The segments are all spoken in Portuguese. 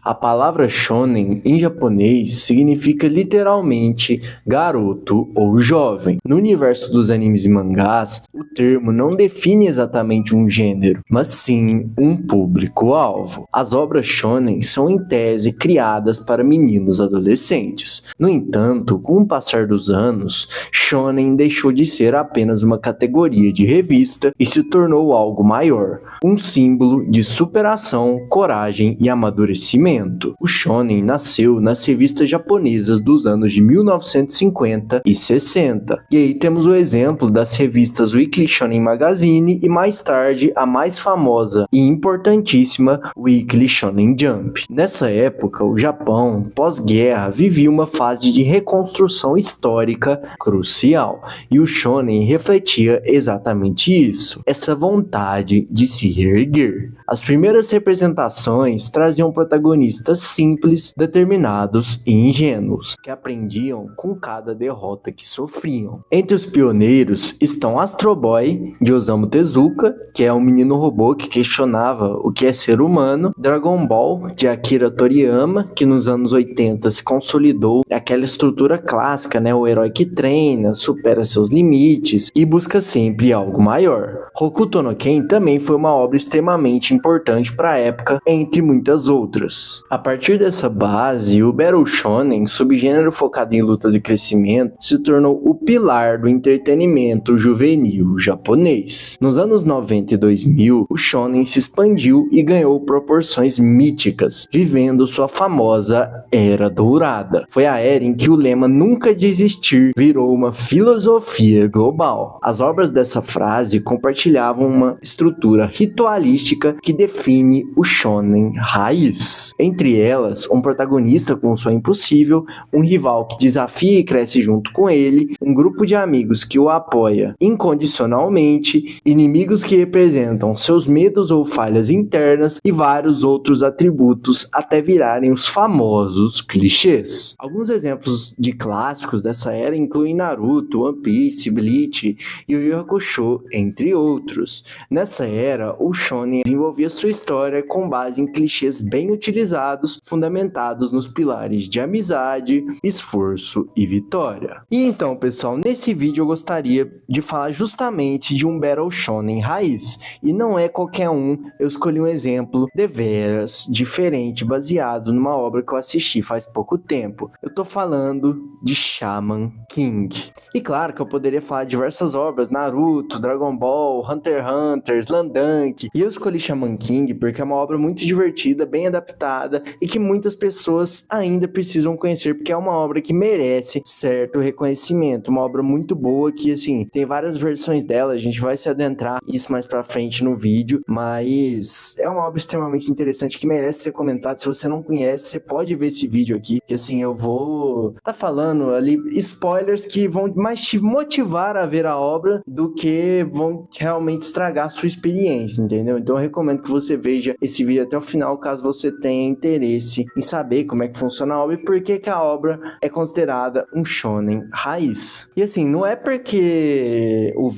A palavra shonen em japonês significa literalmente garoto ou jovem. No universo dos animes e mangás, o termo não define exatamente um gênero, mas sim um público-alvo. As obras shonen são em tese criadas para meninos adolescentes. No entanto, com o passar dos anos, shonen deixou de ser apenas uma categoria de revista e se tornou algo maior, um símbolo de superação, coragem e amadurecimento. O shonen nasceu nas revistas japonesas dos anos de 1950 e 60. E aí temos o exemplo das revistas Weekly Shonen Magazine e mais tarde a mais famosa e importantíssima Weekly Shonen Jump. Nessa época, o Japão, pós-guerra, vivia uma fase de reconstrução histórica crucial, e o shonen refletia exatamente isso, essa vontade de se reerguer. As primeiras representações traziam protagonistas simples, determinados e ingênuos, que aprendiam com cada derrota que sofriam. Entre os pioneiros estão Astro Boy, de Osamu Tezuka, que é um menino robô que questionava o que é ser humano, Dragon Ball, de Akira Toriyama, que nos anos 80 se consolidou aquela estrutura clássica, né? O herói que treina, supera seus limites e busca sempre algo maior. Hokuto no Ken também foi uma obra extremamente importante para a época, entre muitas outras. A partir dessa base, o Battle Shonen, subgênero focado em lutas e crescimento, se tornou o pilar do entretenimento juvenil japonês. Nos anos 90 e 2000, o shonen se expandiu e ganhou proporções míticas, vivendo sua famosa Era Dourada. Foi a era em que o lema "nunca desistir" virou uma filosofia global. As obras dessa frase compartilhavam uma estrutura ritualística que define o shonen raiz. Entre elas, um protagonista com um sonho impossível, um rival que desafia e cresce junto com ele, um grupo de amigos que o apoia incondicionalmente, inimigos que representam seus medos ou falhas internas e vários outros atributos até virarem os famosos clichês. Alguns exemplos de clássicos dessa era incluem Naruto, One Piece, Bleach e Yu Yu Hakusho, entre outros. Nessa era, o shonen desenvolvia sua história com base em clichês bem utilizados, fundamentados nos pilares de amizade, esforço e vitória. E então, pessoal, nesse vídeo eu gostaria de falar justamente de um Battle Shonen raiz. E não é qualquer um, eu escolhi um exemplo deveras diferente, baseado numa obra que eu assisti faz pouco tempo. Eu tô falando de Shaman King. E claro que eu poderia falar de diversas obras, Naruto, Dragon Ball, Hunter x Hunter, Slandunk. E eu escolhi Shaman King porque é uma obra muito divertida, bem adaptada e que muitas pessoas ainda precisam conhecer, porque é uma obra que merece certo reconhecimento. Uma obra muito boa que, assim, tem várias versões dela, a gente vai se adentrar isso mais pra frente no vídeo, mas é uma obra extremamente interessante que merece ser comentada. Se você não conhece, você pode ver esse vídeo aqui, que assim, eu vou tá falando ali spoilers que vão mais te motivar a ver a obra do que vão realmente estragar a sua experiência, entendeu? Então eu recomendo que você veja esse vídeo até o final, caso você tenha interesse em saber como é que funciona a obra e por que a obra é considerada um shonen raiz. E assim, não é porque o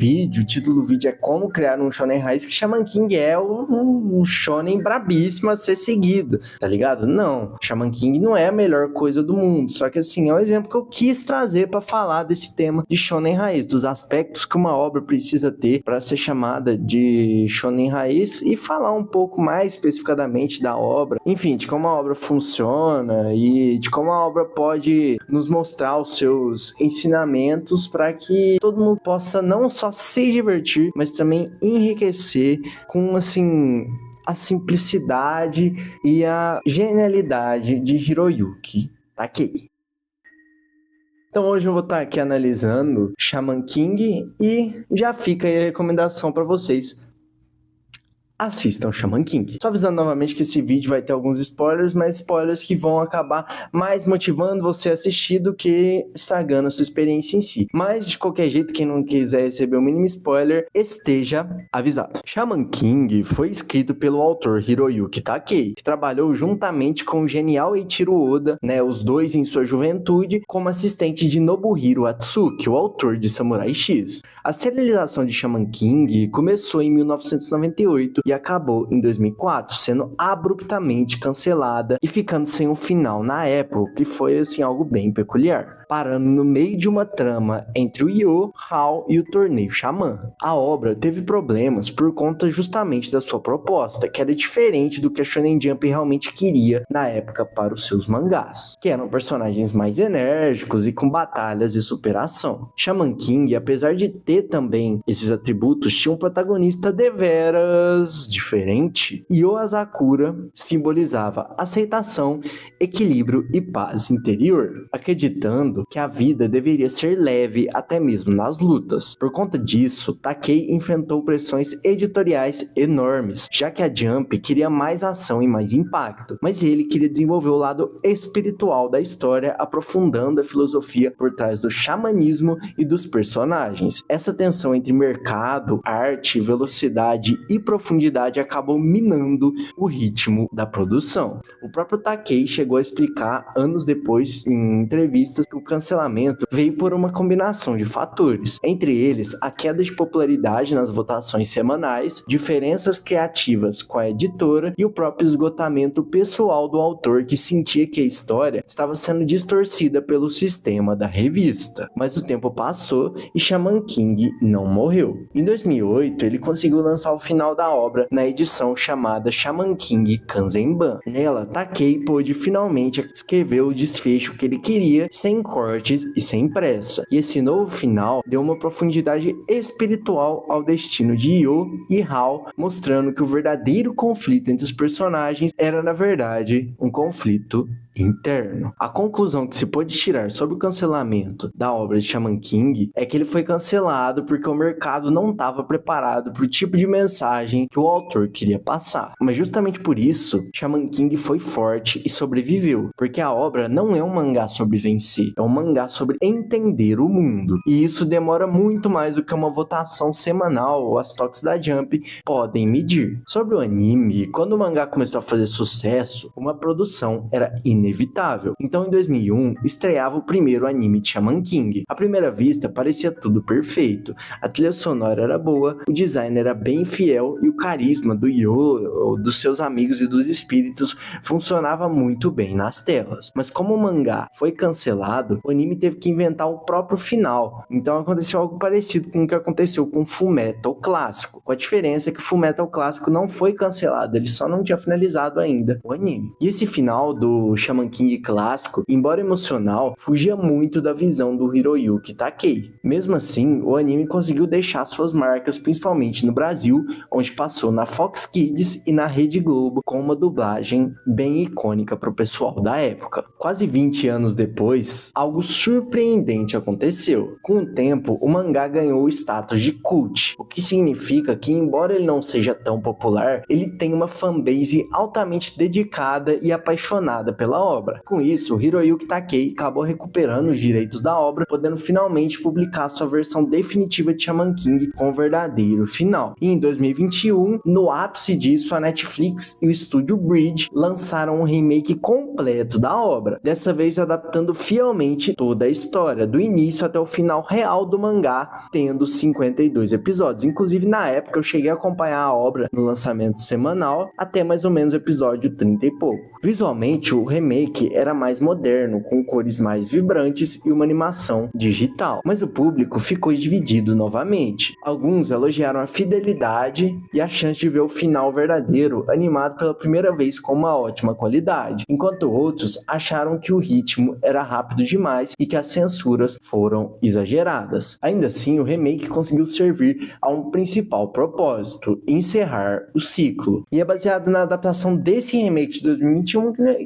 título do vídeo é como criar um shonen raiz que Shaman King é um shonen brabíssimo a ser seguido, tá ligado? Não, Shaman King não é a melhor coisa do mundo, só que assim, é um exemplo que eu quis trazer para falar desse tema de shonen raiz, dos aspectos que uma obra precisa ter para ser chamada de shonen raiz e falar um pouco mais especificadamente da obra, enfim, de como a obra funciona e de como a obra pode nos mostrar os seus ensinamentos para que todo mundo possa não só se divertir, mas também enriquecer com, assim, a simplicidade e a genialidade de Hiroyuki Takei. Então hoje eu vou estar aqui analisando Shaman King e já fica aí a recomendação para vocês. Assistam Shaman King. Só avisando novamente que esse vídeo vai ter alguns spoilers, mas spoilers que vão acabar mais motivando você a assistir do que estragando a sua experiência em si. Mas, de qualquer jeito, quem não quiser receber o mínimo spoiler, esteja avisado. Shaman King foi escrito pelo autor Hiroyuki Takei, que trabalhou juntamente com o genial Eiichiro Oda, né, os dois em sua juventude, como assistente de Nobuhiro Atsuki, o autor de Samurai X. A serialização de Shaman King começou em 1998, e acabou em 2004, sendo abruptamente cancelada e ficando sem um final na época, o que foi assim algo bem peculiar, parando no meio de uma trama entre o Yu, Hao e o torneio Xamã. A obra teve problemas por conta justamente da sua proposta, que era diferente do que a Shonen Jump realmente queria na época para os seus mangás, que eram personagens mais enérgicos e com batalhas e superação. Shaman King, apesar de ter também esses atributos, tinha um protagonista deveras diferente. Yo Asakura simbolizava aceitação, equilíbrio e paz interior, acreditando que a vida deveria ser leve até mesmo nas lutas. Por conta disso, Takei enfrentou pressões editoriais enormes, já que a Jump queria mais ação e mais impacto, mas ele queria desenvolver o lado espiritual da história, aprofundando a filosofia por trás do xamanismo e dos personagens. Essa tensão entre mercado, arte, velocidade e profundidade acabou minando o ritmo da produção. O próprio Takei chegou a explicar anos depois em entrevistas que o cancelamento veio por uma combinação de fatores, entre eles a queda de popularidade nas votações semanais, diferenças criativas com a editora e o próprio esgotamento pessoal do autor, que sentia que a história estava sendo distorcida pelo sistema da revista. Mas o tempo passou e Shaman King não morreu. Em 2008, ele conseguiu lançar o final da obra na edição chamada Shaman King Kanzenban. Nela, Takei pôde finalmente escrever o desfecho que ele queria, sem cortes e sem pressa. E esse novo final deu uma profundidade espiritual ao destino de Yo e Hao, mostrando que o verdadeiro conflito entre os personagens era, na verdade, um conflito interno. A conclusão que se pode tirar sobre o cancelamento da obra de Shaman King é que ele foi cancelado porque o mercado não estava preparado para o tipo de mensagem que o autor queria passar. Mas justamente por isso, Shaman King foi forte e sobreviveu, porque a obra não é um mangá sobre vencer, é um mangá sobre entender o mundo. E isso demora muito mais do que uma votação semanal ou as toques da Jump podem medir. Sobre o anime, quando o mangá começou a fazer sucesso, uma produção era inevitável. Então, em 2001, estreava o primeiro anime de Shaman King. À primeira vista, parecia tudo perfeito. A trilha sonora era boa, o design era bem fiel e o carisma do Yo, dos seus amigos e dos espíritos funcionava muito bem nas telas. Mas como o mangá foi cancelado, o anime teve que inventar o próprio final. Então aconteceu algo parecido com o que aconteceu com o Fullmetal Clássico. Com a diferença que o Fullmetal Clássico não foi cancelado, ele só não tinha finalizado ainda o anime. E esse final do Shaman King clássico, embora emocional, fugia muito da visão do Hiroyuki Takei. Mesmo assim, o anime conseguiu deixar suas marcas, principalmente no Brasil, onde passou na Fox Kids e na Rede Globo, com uma dublagem bem icônica para o pessoal da época. Quase 20 anos depois, algo surpreendente aconteceu. Com o tempo, o mangá ganhou o status de cult, o que significa que, embora ele não seja tão popular, ele tem uma fanbase altamente dedicada e apaixonada pela obra. Com isso, Hiroyuki Takei acabou recuperando os direitos da obra, podendo finalmente publicar sua versão definitiva de Shaman King com o verdadeiro final. E em 2021, no ápice disso, a Netflix e o estúdio Bridge lançaram um remake completo da obra, dessa vez adaptando fielmente toda a história, do início até o final real do mangá, tendo 52 episódios. Inclusive, na época, eu cheguei a acompanhar a obra no lançamento semanal, até mais ou menos o episódio 30 e pouco. Visualmente, o remake era mais moderno, com cores mais vibrantes e uma animação digital, mas o público ficou dividido novamente. Alguns elogiaram a fidelidade e a chance de ver o final verdadeiro animado pela primeira vez com uma ótima qualidade, enquanto outros acharam que o ritmo era rápido demais e que as censuras foram exageradas. Ainda assim, o remake conseguiu servir a um principal propósito: encerrar o ciclo. E é baseado na adaptação desse remake de 2021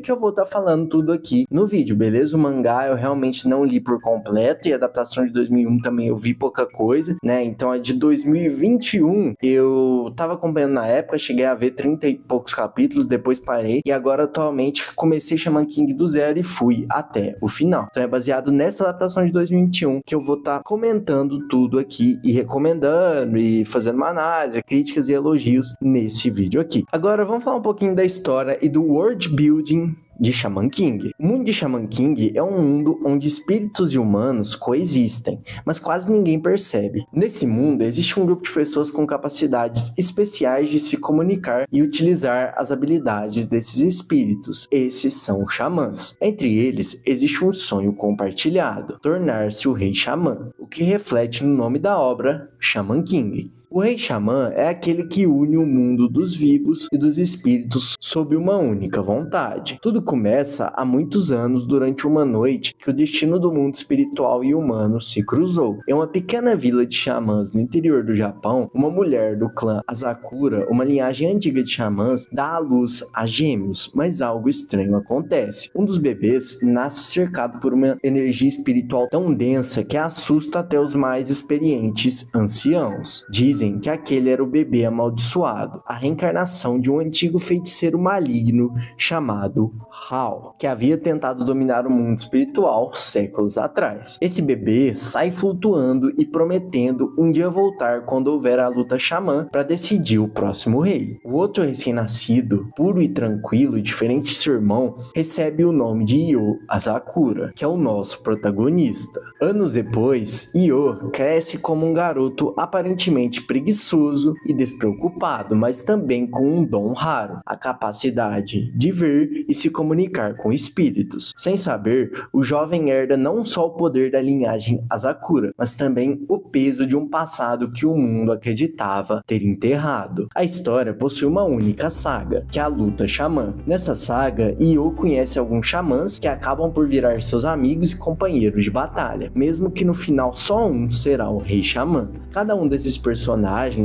que eu vou estar falando tudo aqui no vídeo, beleza? O mangá eu realmente não li por completo e a adaptação de 2001 também eu vi pouca coisa, né? Então a de 2021 eu tava acompanhando na época, cheguei a ver 30 e poucos capítulos, depois parei e agora atualmente comecei Shaman King do zero e fui até o final. Então é baseado nessa adaptação de 2021 que eu vou estar comentando tudo aqui e recomendando e fazendo uma análise, críticas e elogios nesse vídeo aqui. Agora vamos falar um pouquinho da história e do world building de Shaman King. O mundo de Shaman King é um mundo onde espíritos e humanos coexistem, mas quase ninguém percebe. Nesse mundo existe um grupo de pessoas com capacidades especiais de se comunicar e utilizar as habilidades desses espíritos. Esses são os xamãs. Entre eles existe um sonho compartilhado, tornar-se o Rei Xamã, o que reflete no nome da obra, Shaman King. O Rei Xamã é aquele que une o mundo dos vivos e dos espíritos sob uma única vontade. Tudo começa há muitos anos durante uma noite que o destino do mundo espiritual e humano se cruzou. Em uma pequena vila de xamãs no interior do Japão, uma mulher do clã Asakura, uma linhagem antiga de xamãs, dá à luz a gêmeos, mas algo estranho acontece. Um dos bebês nasce cercado por uma energia espiritual tão densa que assusta até os mais experientes anciãos. Dizem que aquele era o bebê amaldiçoado, a reencarnação de um antigo feiticeiro maligno chamado Hao, que havia tentado dominar o mundo espiritual séculos atrás. Esse bebê sai flutuando e prometendo um dia voltar quando houver a luta xamã para decidir o próximo rei. O outro recém-nascido, puro e tranquilo e diferente de seu irmão, recebe o nome de Io Asakura, que é o nosso protagonista. Anos depois, Io cresce como um garoto aparentemente preguiçoso e despreocupado, mas também com um dom raro, a capacidade de ver e se comunicar com espíritos. Sem saber, o jovem herda não só o poder da linhagem Asakura, mas também o peso de um passado que o mundo acreditava ter enterrado. A história possui uma única saga, que é a luta xamã. Nessa saga, Io conhece alguns xamãs que acabam por virar seus amigos e companheiros de batalha, mesmo que no final só um será o Rei Xamã. Cada um desses personagens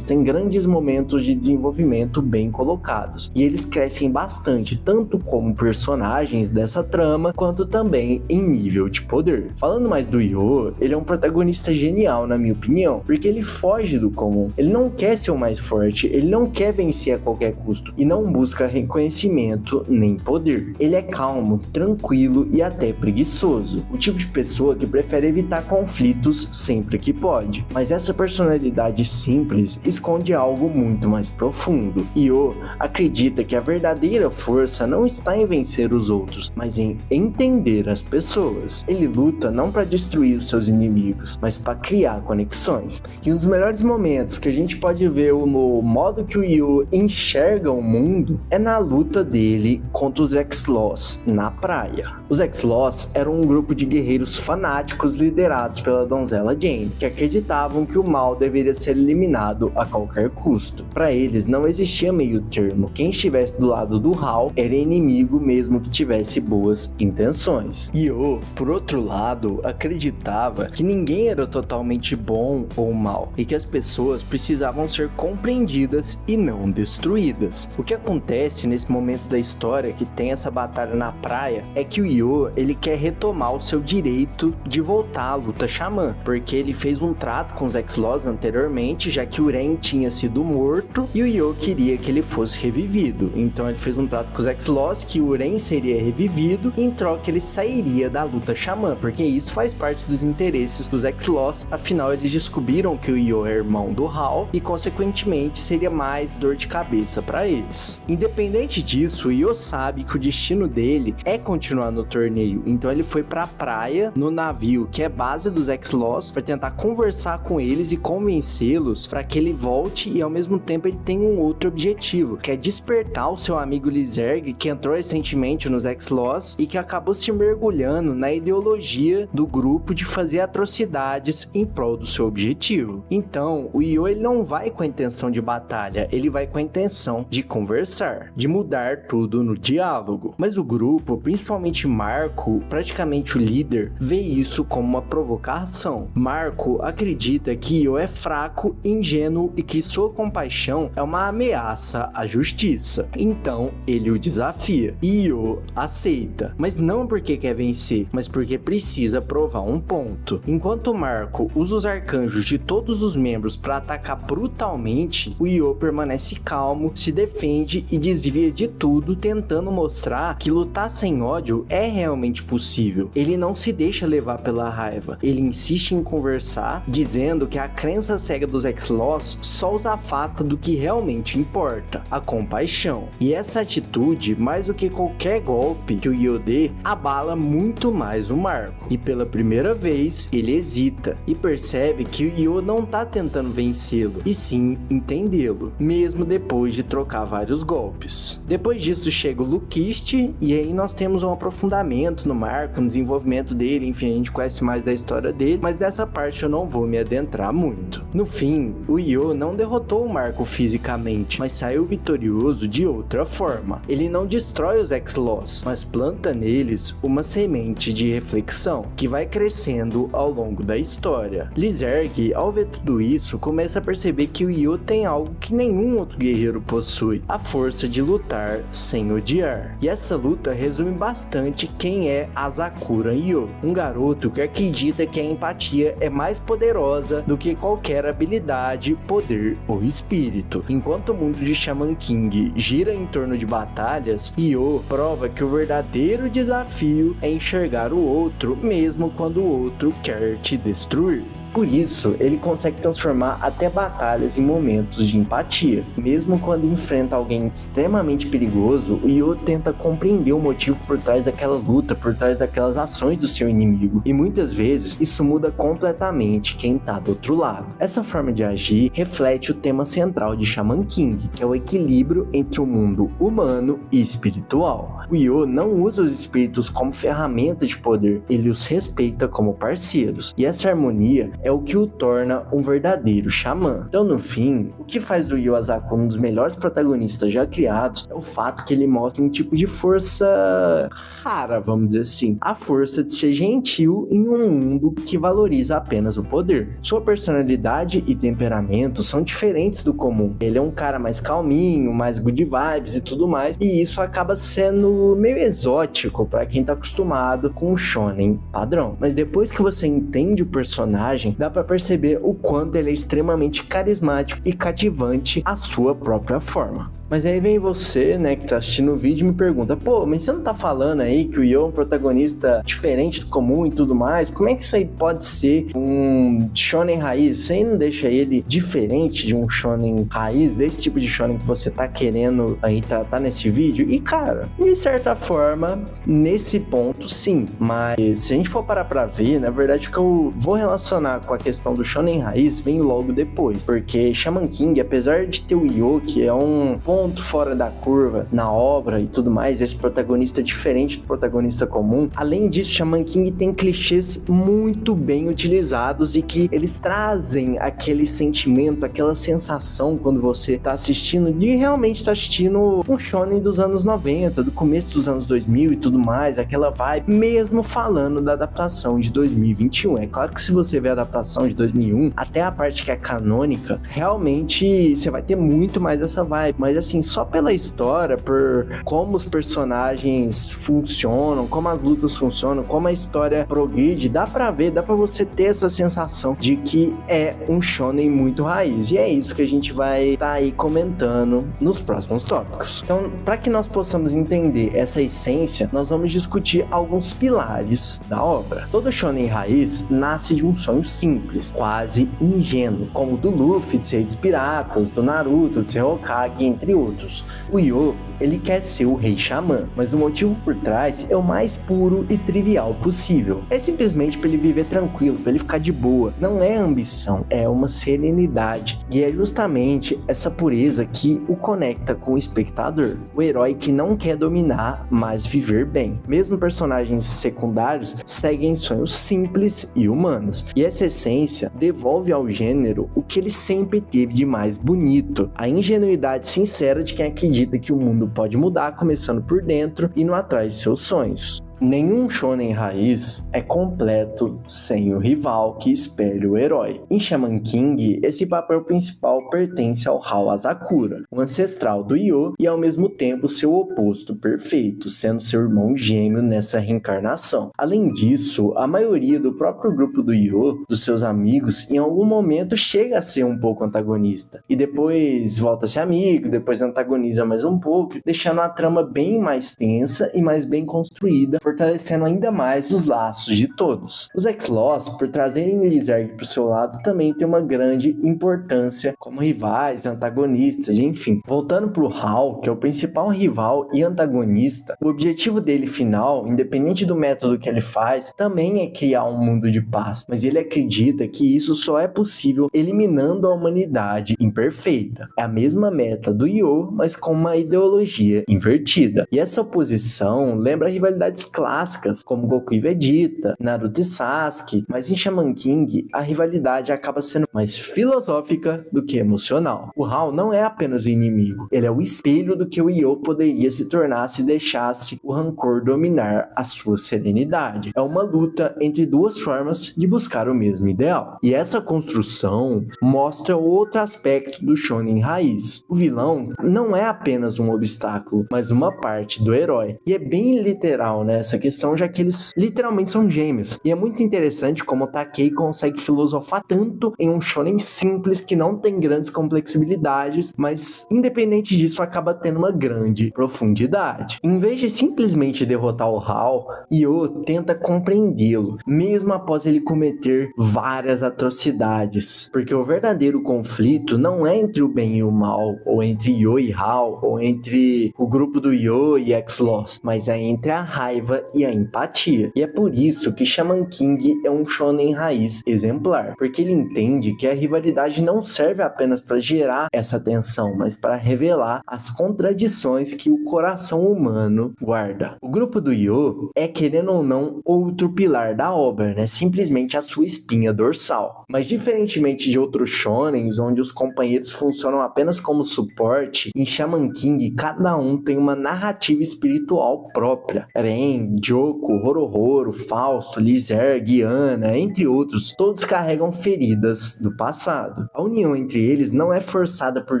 têm grandes momentos de desenvolvimento bem colocados, e eles crescem bastante, tanto como personagens dessa trama, quanto também em nível de poder. Falando mais do Io, ele é um protagonista genial na minha opinião, porque ele foge do comum, ele não quer ser o mais forte, ele não quer vencer a qualquer custo, e não busca reconhecimento nem poder. Ele é calmo, tranquilo e até preguiçoso, o tipo de pessoa que prefere evitar conflitos sempre que pode, mas essa personalidade simples esconde algo muito mais profundo. Io acredita que a verdadeira força não está em vencer os outros, mas em entender as pessoas. Ele luta não para destruir os seus inimigos, mas para criar conexões. E um dos melhores momentos que a gente pode ver no modo que o Io enxerga o mundo é na luta dele contra os X-Laws na praia. Os X-Laws eram um grupo de guerreiros fanáticos liderados pela donzela Jane, que acreditavam que o mal deveria ser eliminado a qualquer custo. Para eles não existia meio termo. Quem estivesse do lado do Hao era inimigo mesmo que tivesse boas intenções. Io, por outro lado, acreditava que ninguém era totalmente bom ou mal e que as pessoas precisavam ser compreendidas e não destruídas. O que acontece nesse momento da história que tem essa batalha na praia é que o Io, ele quer retomar o seu direito de voltar à luta xamã, porque ele fez um trato com os X-Laws anteriormente, já que o Ren tinha sido morto e o Io queria que ele fosse revivido. Então ele fez um trato com os X-Laws que o Ren seria revivido e em troca ele sairia da luta xamã, porque isso faz parte dos interesses dos X-Laws, afinal eles descobriram que o Io é irmão do Hao e consequentemente seria mais dor de cabeça para eles. Independente disso, o Io sabe que o destino dele é continuar no torneio, então ele foi pra praia no navio que é base dos X-Laws para tentar conversar com eles e convencê-los para que ele volte, e ao mesmo tempo ele tem um outro objetivo, que é despertar o seu amigo Lizerg, que entrou recentemente nos X-Laws e que acabou se mergulhando na ideologia do grupo de fazer atrocidades em prol do seu objetivo. Então, o Io ele não vai com a intenção de batalha, ele vai com a intenção de conversar, de mudar tudo no diálogo. Mas o grupo, principalmente Marco, praticamente o líder, vê isso como uma provocação. Marco acredita que Io é fraco, ingênuo e que sua compaixão é uma ameaça à justiça. Então, ele o desafia. Io aceita, mas não porque quer vencer, mas porque precisa provar um ponto. Enquanto Marco usa os arcanjos de todos os membros para atacar brutalmente, o Io permanece calmo, se defende e desvia de tudo, tentando mostrar que lutar sem ódio é realmente possível. Ele não se deixa levar pela raiva, ele insiste em conversar, dizendo que a crença cega dos X-Laws só os afasta do que realmente importa, a compaixão. E essa atitude, mais do porque qualquer golpe que o Io dê abala muito mais o Marco. E pela primeira vez, ele hesita e percebe que o Io não tá tentando vencê-lo, e sim entendê-lo, mesmo depois de trocar vários golpes. Depois disso chega o Luquist, e aí nós temos um aprofundamento no Marco, no desenvolvimento dele, enfim, a gente conhece mais da história dele, mas dessa parte eu não vou me adentrar muito. No fim, o Io não derrotou o Marco fisicamente, mas saiu vitorioso de outra forma. Ele não destrói os X-Laws, mas planta neles uma semente de reflexão que vai crescendo ao longo da história. Lizerg, ao ver tudo isso, começa a perceber que o Io tem algo que nenhum outro guerreiro possui: a força de lutar sem odiar. E essa luta resume bastante quem é Asakura Io, um garoto que acredita que a empatia é mais poderosa do que qualquer habilidade, poder ou espírito. Enquanto o mundo de Shaman King gira em torno de batalhas, Io prova que o verdadeiro desafio é enxergar o outro, mesmo quando o outro quer te destruir. Por isso, ele consegue transformar até batalhas em momentos de empatia. Mesmo quando enfrenta alguém extremamente perigoso, o Io tenta compreender o motivo por trás daquela luta, por trás daquelas ações do seu inimigo. E muitas vezes, isso muda completamente quem tá do outro lado. Essa forma de agir reflete o tema central de Shaman King, que é o equilíbrio entre o mundo humano e espiritual. O Io não usa os espíritos como ferramenta de poder, ele os respeita como parceiros. E essa harmonia é o que o torna um verdadeiro xamã. Então, no fim, o que faz do Io Asakura um dos melhores protagonistas já criados é o fato que ele mostra um tipo de força rara, vamos dizer assim. A força de ser gentil em um mundo que valoriza apenas o poder. Sua personalidade e temperamento são diferentes do comum. Ele é um cara mais calminho, mais good vibes e tudo mais, e isso acaba sendo meio exótico para quem tá acostumado com o shonen padrão. Mas depois que você entende o personagem, dá pra perceber o quanto ele é extremamente carismático e cativante à sua própria forma. Mas aí vem você, né, que tá assistindo o vídeo e me pergunta: pô, mas você não tá falando aí que o Io é um protagonista diferente do comum e tudo mais? Como é que isso aí pode ser um shonen raiz? Você aí não deixa ele diferente de um shonen raiz, desse tipo de shonen que você tá querendo aí tratar nesse vídeo? E cara, de certa forma, nesse ponto sim, mas se a gente for parar pra ver, na verdade o que eu vou relacionar com a questão do shonen raiz vem logo depois, porque Shaman King, apesar de ter o Io, que é um ponto fora da curva na obra e tudo mais, esse protagonista diferente do protagonista comum, além disso, Shaman King tem clichês muito bem utilizados e que eles trazem aquele sentimento, aquela sensação quando você tá assistindo, de realmente tá assistindo um shonen dos anos 90, do começo dos anos 2000 e tudo mais, aquela vibe, mesmo falando da adaptação de 2021. É claro que se você ver a adaptação de 2001, até a parte que é canônica, realmente você vai ter muito mais essa vibe, mas assim, só pela história, por como os personagens funcionam, como as lutas funcionam, como a história progride, dá pra ver, dá pra você ter essa sensação de que é um shonen muito raiz. E é isso que a gente vai tá aí comentando nos próximos tópicos. Então, para que nós possamos entender essa essência, nós vamos discutir alguns pilares da obra. Todo shonen raiz nasce de um sonho simples, quase ingênuo, como o do Luffy de ser dos piratas, do Naruto de ser Hokage, entre outros. O Io, ele quer ser o rei xamã, mas o motivo por trás é o mais puro e trivial possível. É simplesmente para ele viver tranquilo, para ele ficar de boa. Não é ambição, é uma serenidade. E é justamente essa pureza que o conecta com o espectador. O herói que não quer dominar, mas viver bem. Mesmo personagens secundários seguem sonhos simples e humanos. E essa essência devolve ao gênero o que ele sempre teve de mais bonito: a ingenuidade sincera de quem acredita que o mundo pode mudar, começando por dentro, indo atrás de seus sonhos. Nenhum shonen raiz é completo sem o rival que espelha o herói. Em Shaman King, esse papel principal pertence ao Hao Asakura, um ancestral do Io e ao mesmo tempo seu oposto perfeito, sendo seu irmão gêmeo nessa reencarnação. Além disso, a maioria do próprio grupo do Io, dos seus amigos, em algum momento chega a ser um pouco antagonista, e depois volta a ser amigo, depois antagoniza mais um pouco, deixando a trama bem mais tensa e mais bem construída, fortalecendo ainda mais os laços de todos. Os X-Laws, por trazerem Lizard para o seu lado, também têm uma grande importância como rivais, antagonistas, enfim. Voltando para o Hal, que é o principal rival e antagonista, o objetivo dele final, independente do método que ele faz, também é criar um mundo de paz, mas ele acredita que isso só é possível eliminando a humanidade imperfeita. É a mesma meta do Yo, mas com uma ideologia invertida. E essa oposição lembra rivalidades clássicas, como Goku e Vegeta, Naruto e Sasuke, mas em Shaman King a rivalidade acaba sendo mais filosófica do que emocional. O Hal não é apenas o inimigo, ele é o espelho do que o Yo poderia se tornar se deixasse o rancor dominar a sua serenidade. É uma luta entre duas formas de buscar o mesmo ideal. E essa construção mostra outro aspecto do shonen raiz. O vilão não é apenas um obstáculo, mas uma parte do herói. E é bem literal nessa questão, já que eles literalmente são gêmeos. E é muito interessante como o Takei consegue filosofar tanto em um shonen simples que não tem grandes complexibilidades, mas independente disso acaba tendo uma grande profundidade. Em vez de simplesmente derrotar o Hal, Yo tenta compreendê-lo, mesmo após ele cometer várias atrocidades. Porque o verdadeiro conflito não é entre o bem e o mal, ou entre Yo e Hal, ou entre o grupo do Yo e X-Laws, mas é entre a raiva e a empatia. E é por isso que Shaman King é um shonen raiz exemplar, porque ele entende que a rivalidade não serve apenas para gerar essa tensão, mas para revelar as contradições que o coração humano guarda. O grupo do Yo é, querendo ou não, outro pilar da obra, né? Simplesmente a sua espinha dorsal. Mas diferentemente de outros shonens, onde os companheiros funcionam apenas como suporte, em Shaman King cada um tem uma narrativa espiritual própria. Ren, Joko, Horohoro, Fausto, Lizerg, Ana, entre outros, todos carregam feridas do passado. A união entre eles não é forçada por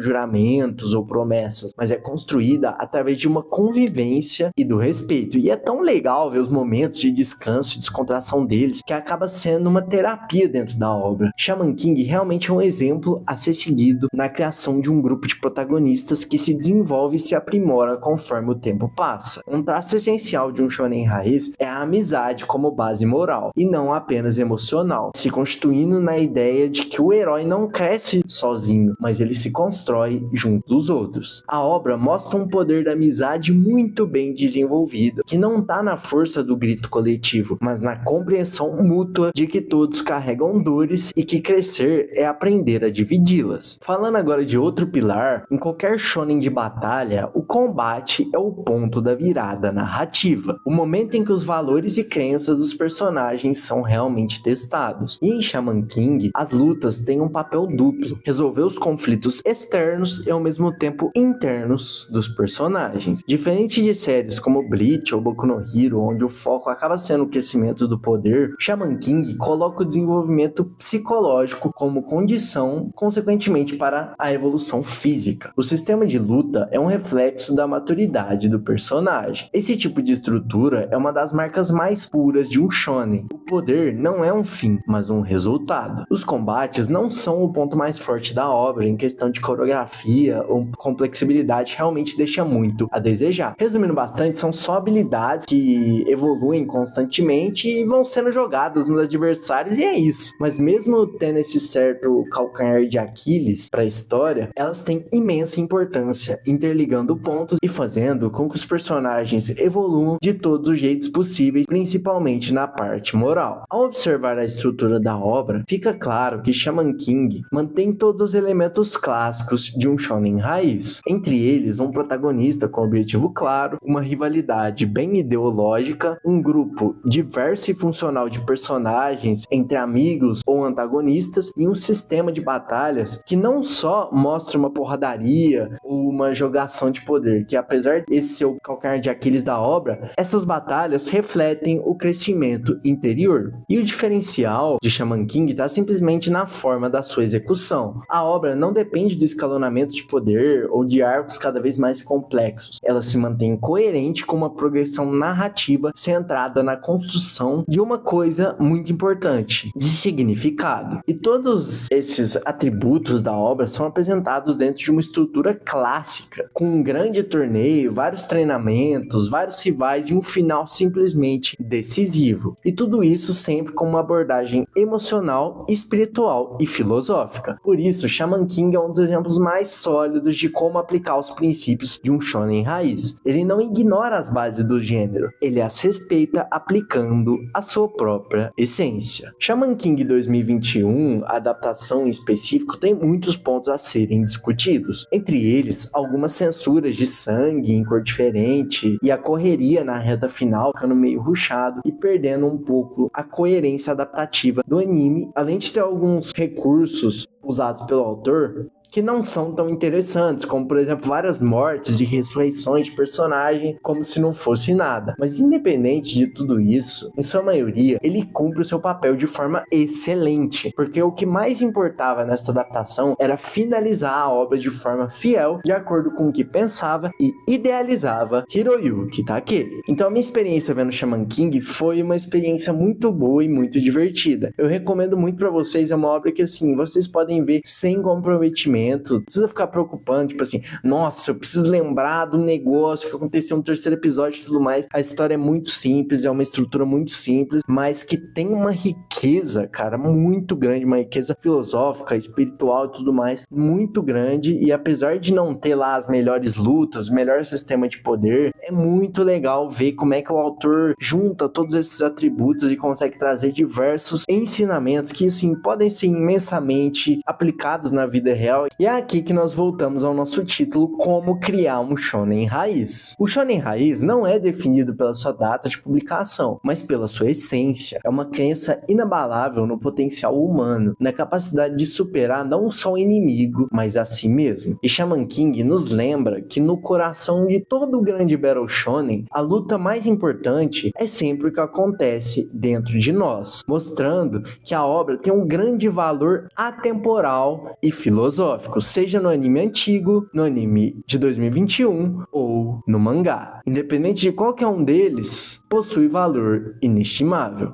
juramentos ou promessas, mas é construída através de uma convivência e do respeito. E é tão legal ver os momentos de descanso e descontração deles, que acaba sendo uma terapia dentro da obra. Shaman King realmente é um exemplo a ser seguido na criação de um grupo de protagonistas que se desenvolve e se aprimora conforme o tempo passa. Um traço essencial de um shonen raiz é a amizade como base moral, e não apenas emocional, se constituindo na ideia de que o herói não cresce sozinho, mas ele se constrói junto dos outros. A obra mostra um poder da amizade muito bem desenvolvido, que não está na força do grito coletivo, mas na compreensão mútua de que todos carregam dores e que crescer é aprender a dividi-las. Falando agora de outro pilar, em qualquer shonen de batalha, o combate é o ponto da virada narrativa, o momento em que os valores e crenças dos personagens são realmente testados. E em Shaman King, as lutas têm um papel duplo, resolver os conflitos externos e ao mesmo tempo internos dos personagens. Diferente de séries como Bleach ou Boku no Hero, onde o foco acaba sendo o crescimento do poder, Shaman King coloca o desenvolvimento psicológico como condição, consequentemente, para a evolução física. O sistema de luta é um reflexo da maturidade do personagem. Esse tipo de estrutura é uma das marcas mais puras de um shonen. O poder não é um fim, mas um resultado. Os combates não são o ponto mais forte da obra, em questão de coreografia ou complexibilidade, realmente deixa muito a desejar. Resumindo bastante, são só habilidades que evoluem constantemente e vão sendo jogadas nos adversários, e é isso. Mas mesmo tendo esse certo calcanhar de Aquiles para a história, elas têm imensa importância, interligando pontos e fazendo com que os personagens evoluam de todos os jeitos possíveis, principalmente na parte moral. Ao observar a estrutura da obra, fica claro que Shaman King mantém todos os elementos clássicos de um shonen raiz. Entre eles, um protagonista com objetivo claro, uma rivalidade bem ideológica, um grupo diverso e funcional de personagens entre amigos ou antagonistas e um sistema de batalhas que não só mostra uma porradaria ou uma jogação de poder, que apesar desse ser o calcanhar de Aquiles da obra, essas batalhas refletem o crescimento interior. anterior. E o diferencial de Shaman King está simplesmente na forma da sua execução. A obra não depende do escalonamento de poder ou de arcos cada vez mais complexos. Ela se mantém coerente com uma progressão narrativa centrada na construção de uma coisa muito importante, de significado. E todos esses atributos da obra são apresentados dentro de uma estrutura clássica, com um grande torneio, vários treinamentos, vários rivais e um final simplesmente decisivo. E tudo isso sempre com uma abordagem emocional, espiritual e filosófica. Por isso, Shaman King é um dos exemplos mais sólidos de como aplicar os princípios de um shonen raiz. Ele não ignora as bases do gênero, ele as respeita aplicando a sua própria essência. Shaman King 2021, a adaptação em específico, tem muitos pontos a serem discutidos. Entre eles, algumas censuras de sangue em cor diferente e a correria na reta final ficando meio rushado e perdendo um pouco a coerência adaptativa do anime, além de ter alguns recursos usados pelo autor que não são tão interessantes, como por exemplo várias mortes e ressurreições de personagem como se não fosse nada. Mas independente de tudo isso, em sua maioria, ele cumpre o seu papel de forma excelente, porque o que mais importava nesta adaptação era finalizar a obra de forma fiel, de acordo com o que pensava e idealizava Hiroyuki Takei. Então a minha experiência vendo Shaman King foi uma experiência muito boa e muito divertida. Eu recomendo muito pra vocês, é uma obra que assim, vocês podem ver sem comprometimento, não precisa ficar preocupando, tipo assim, nossa, eu preciso lembrar do negócio que aconteceu no terceiro episódio e tudo mais. A história é muito simples, é uma estrutura muito simples, mas que tem uma riqueza, cara, muito grande, uma riqueza filosófica, espiritual e tudo mais, muito grande. E apesar de não ter lá as melhores lutas, o melhor sistema de poder, é muito legal ver como é que o autor junta todos esses atributos e consegue trazer diversos ensinamentos que, assim, podem ser imensamente aplicados na vida real. E é aqui que nós voltamos ao nosso título, como criar um shonen raiz. O shonen raiz não é definido pela sua data de publicação, mas pela sua essência. É uma crença inabalável no potencial humano, na capacidade de superar não só o inimigo, mas a si mesmo. E Shaman King nos lembra que no coração de todo grande battle shonen, a luta mais importante é sempre o que acontece dentro de nós, mostrando que a obra tem um grande valor atemporal e filosófico, seja no anime antigo, no anime de 2021 ou no mangá. Independente de qualquer um deles, possui valor inestimável.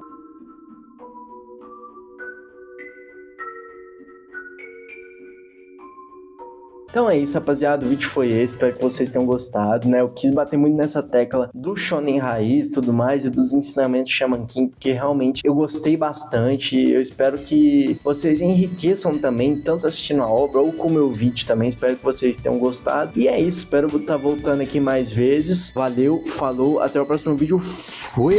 Então é isso, rapaziada, o vídeo foi esse, espero que vocês tenham gostado, né? Eu quis bater muito nessa tecla do shonen raiz e tudo mais, e dos ensinamentos de Shaman King, porque realmente eu gostei bastante. Eu espero que vocês enriqueçam também, tanto assistindo a obra ou com o meu vídeo também. Espero que vocês tenham gostado. E é isso, espero estar voltando aqui mais vezes. Valeu, falou, até o próximo vídeo. Fui!